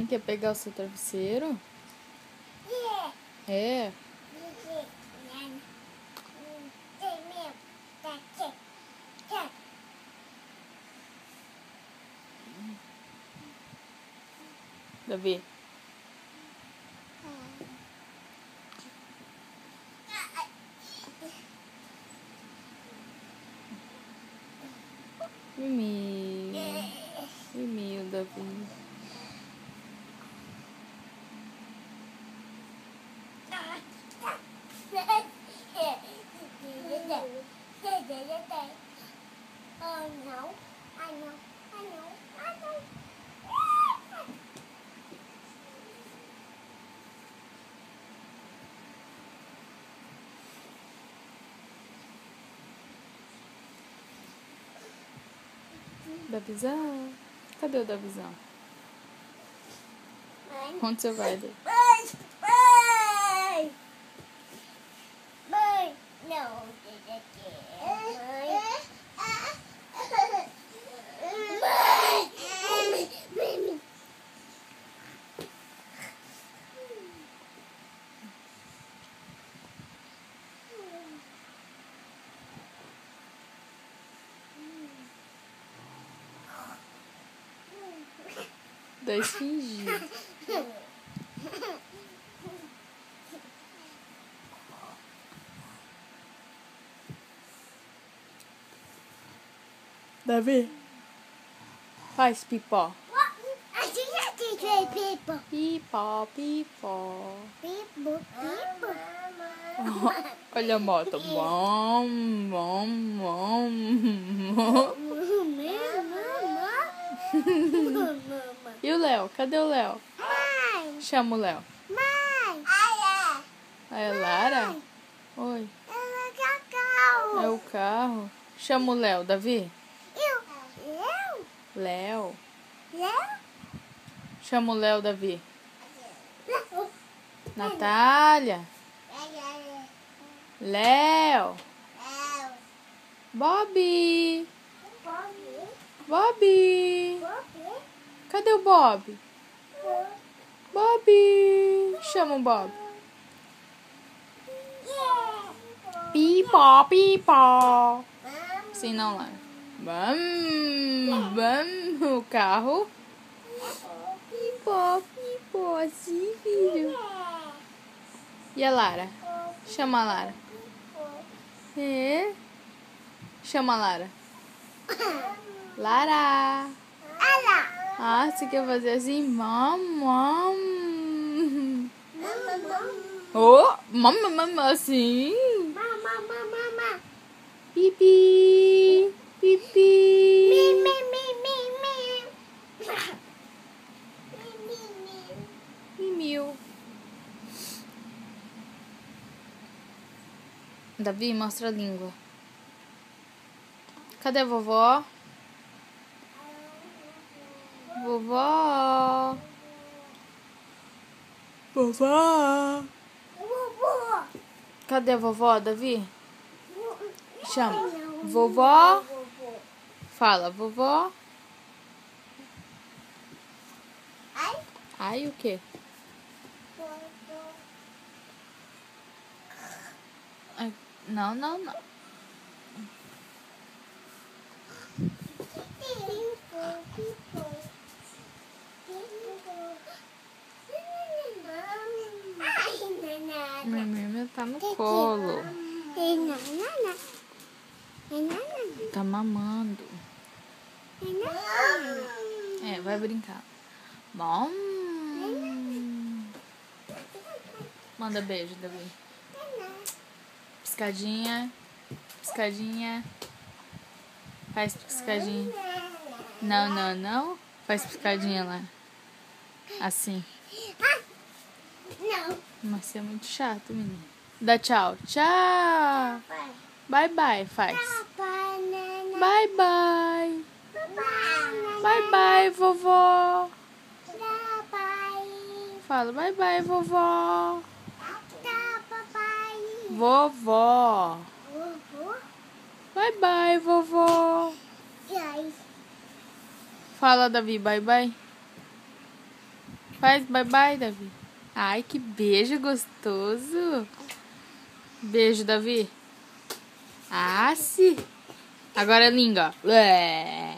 Quer pegar o seu travesseiro? É. Davi. Miminho. Miminho, Davi. Oh no, I know. Davizão. Cadê o Davizão? Onde você vai, Davi? Mãe, não, Dois fingidos. Davi, faz pipó. A gente já tem que ver pipo. Pipó, pipó. Pipo. Olha a moto. Bom, bom, bom. E o Léo? Cadê o Léo? Mãe. Chama o Léo. Mãe. É Lara? Oi. É o carro. Chama o Léo, Davi. Léo. Chama o Léo, Davi. Natália. Léo. Bobby. Bobby. Cadê o Bob? Bobby. Chama o Bob. Pipó, pipó. Sim, não, Lara. Vamos, o carro. Pipó, pipó, assim, filho. E a Lara? Chama a Lara. É? Chama a Lara. Lara. Ah, você quer fazer assim? Mamam. Oh, mamam, assim. Pipi. Pipi. Mimiu. Davi, mostra a língua. Cadê a vovó? Vovó. Vovó. Cadê a vovó, Davi? Chama. Vovó. Fala, vovó. Ai, o quê? Ai, não. Minha tá no colo. Tá mamando. É, vai brincar. Bom. Manda beijo, Davi. Piscadinha. Piscadinha. Faz piscadinha. Não. Faz piscadinha lá. Assim. Mas você é muito chato, menino. Dá tchau. Tchau. Bye, faz. Bye. Bye, vovó. Fala bye, vovó. Vovó. Bye, vovó. Fala, Davi, bye. Faz bye bye, Davi. Ai, que beijo gostoso. Beijo, Davi. Ah, sim. Agora a língua. Ué.